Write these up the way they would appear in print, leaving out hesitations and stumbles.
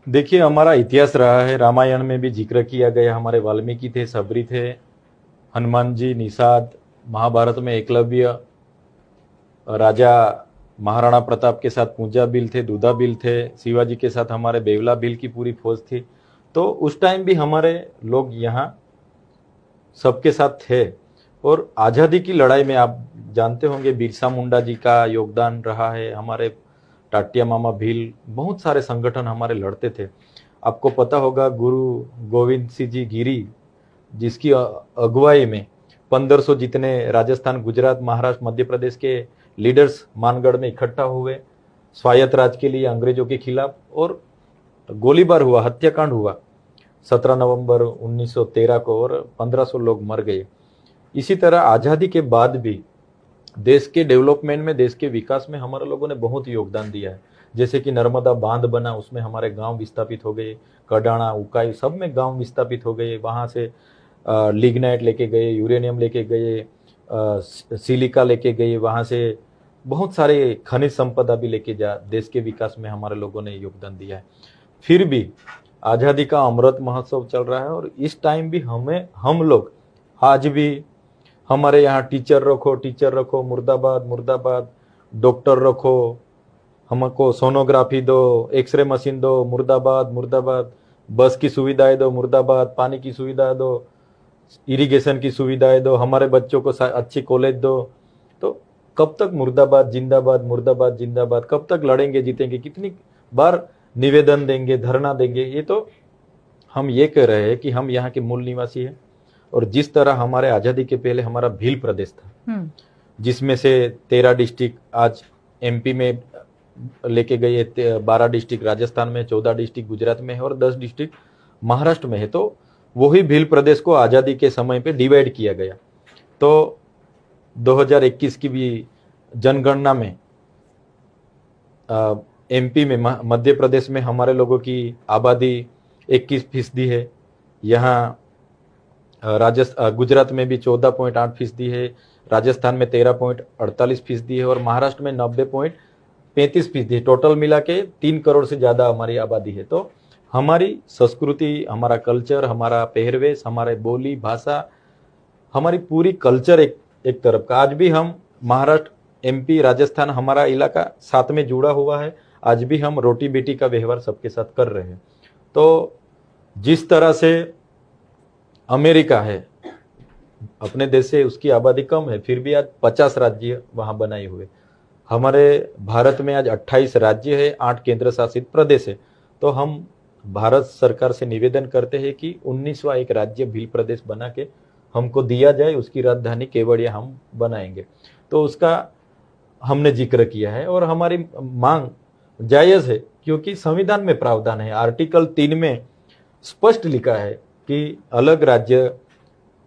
देखिए, हमारा इतिहास रहा है, रामायण में भी जिक्र किया गया, हमारे वाल्मीकि थे, सबरी थे, हनुमान जी, निषाद, महाभारत में एकलव्य, राजा महाराणा प्रताप के साथ पूंजा बिल थे, दूधा बिल थे, शिवाजी के साथ हमारे बेवला बिल की पूरी फौज थी। तो उस टाइम भी हमारे लोग यहाँ सबके साथ थे। और आज़ादी की लड़ाई में आप जानते होंगे बिरसा मुंडा जी का योगदान रहा है, हमारे टाटिया मामा भील, बहुत सारे संगठन हमारे लड़ते थे। आपको पता होगा गुरु गोविंद सिंह जी गिरी, जिसकी अगुवाई में 1500 जितने राजस्थान, गुजरात, महाराष्ट्र, मध्य प्रदेश के लीडर्स मानगढ़ में इकट्ठा हुए स्वायत्त राज के लिए अंग्रेजों के खिलाफ, और गोलीबार हुआ, हत्याकांड हुआ 17 नवंबर 1913 को, और 1500 लोग मर गए। इसी तरह आज़ादी के बाद भी देश के डेवलपमेंट में, देश के विकास में हमारे लोगों ने बहुत योगदान दिया है। जैसे कि नर्मदा बांध बना, उसमें हमारे गांव विस्थापित हो गए, कडाणा, उकाई, सब में गांव विस्थापित हो गए। वहां से लिग्नाइट लेके गए, यूरेनियम लेके गए, सिलिका लेके गए, वहां से बहुत सारे खनिज संपदा भी लेके जा, देश के विकास में हमारे लोगों ने योगदान दिया है। फिर भी आज़ादी का अमृत महोत्सव चल रहा है, और इस टाइम भी हम लोग आज भी हमारे यहाँ टीचर रखो, टीचर रखो, मुर्दाबाद मुर्दाबाद, डॉक्टर रखो, हमको सोनोग्राफी दो, एक्सरे मशीन दो, मुर्दाबाद मुर्दाबाद, बस की सुविधाएं दो, मुर्दाबाद, पानी की सुविधा दो, इरिगेशन की सुविधाएं दो, हमारे बच्चों को अच्छी कॉलेज दो। तो कब तक मुर्दाबाद जिंदाबाद, मुर्दाबाद जिंदाबाद, कब तक लड़ेंगे जीतेंगे, कितनी बार निवेदन देंगे, धरना देंगे? ये तो हम ये कह रहे हैं कि हम यहाँ के मूल निवासी हैं। और जिस तरह हमारे आज़ादी के पहले हमारा भील प्रदेश था, जिसमें से 13 डिस्ट्रिक्ट आज एमपी में लेके गए, 12 डिस्ट्रिक्ट राजस्थान में, 14 डिस्ट्रिक्ट गुजरात में है, और 10 डिस्ट्रिक्ट महाराष्ट्र में है। तो वही भील प्रदेश को आज़ादी के समय पे डिवाइड किया गया। तो 2021 की भी जनगणना में एमपी में, मध्य प्रदेश में हमारे लोगों की आबादी 21% है। यहाँ गुजरात में भी 14.8% है, राजस्थान में 13.48% है, और महाराष्ट्र में 90.35% है। टोटल मिला के 3 करोड़ से ज्यादा हमारी आबादी है। तो हमारी संस्कृति, हमारा कल्चर, हमारा पहरवेश, हमारे बोली भाषा, हमारी पूरी कल्चर एक तरफ का। आज भी हम महाराष्ट्र, एमपी, राजस्थान, हमारा इलाका साथ में जुड़ा हुआ है। आज भी हम रोटी बेटी का व्यवहार सबके साथ कर रहे हैं। तो जिस तरह से अमेरिका है, अपने देश से उसकी आबादी कम है, फिर भी आज 50 राज्य वहां बनाए हुए। हमारे भारत में आज 28 राज्य है, 8 केंद्र शासित प्रदेश है। तो हम भारत सरकार से निवेदन करते हैं कि 19वां एक राज्य भील प्रदेश बना के हमको दिया जाए, उसकी राजधानी केवड़िया हम बनाएंगे। तो उसका हमने जिक्र किया है, और हमारी मांग जायज है, क्योंकि संविधान में प्रावधान है, आर्टिकल 3 में स्पष्ट लिखा है कि अलग राज्य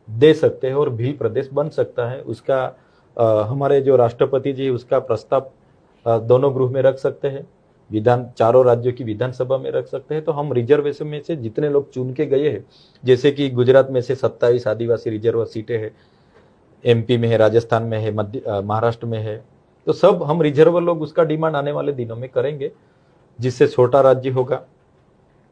दे सकते हैं और भील प्रदेश बन सकता है। उसका हमारे जो राष्ट्रपति जी, उसका प्रस्ताव दोनों गृह में रख सकते हैं, चारों राज्यों की विधानसभा में रख सकते हैं। तो हम रिजर्वेशन में से जितने लोग चुन के गए हैं, जैसे कि गुजरात में से 27 आदिवासी रिजर्व सीटें हैं, एमपी में है, राजस्थान में है, महाराष्ट्र में है, तो सब हम रिजर्व लोग उसका डिमांड आने वाले दिनों में करेंगे, जिससे छोटा राज्य होगा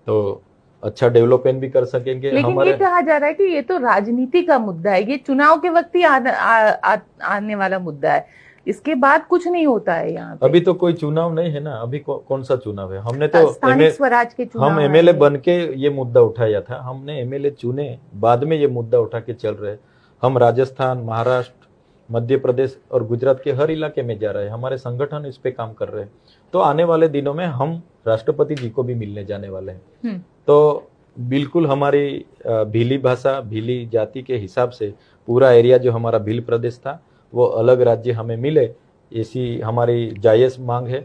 तो अच्छा डेवलपमेंट भी कर सकेंगे। लेकिन ये कहा जा रहा है कि ये तो राजनीति का मुद्दा है, ये चुनाव के वक्त ही आने वाला मुद्दा है, इसके बाद कुछ नहीं होता है यहाँ पे। अभी तो कोई चुनाव नहीं है ना, अभी कौन सा चुनाव है? हमने तो स्थानीय स्वराज के चुनाव, हम एमएलए बन के ये मुद्दा उठाया था, हमने एमएलए चुने, बाद में ये मुद्दा उठा के चल रहे। हम राजस्थान, महाराष्ट्र, मध्य प्रदेश और गुजरात के हर इलाके में जा रहे हैं, हमारे संगठन इस पे काम कर रहे हैं। तो आने वाले दिनों में हम राष्ट्रपति जी को भी मिलने जाने वाले हैं। तो बिल्कुल हमारी भीली भाषा, भीली जाति के हिसाब से पूरा एरिया जो हमारा भील प्रदेश था, वो अलग राज्य हमें मिले, ऐसी हमारी जायज मांग है।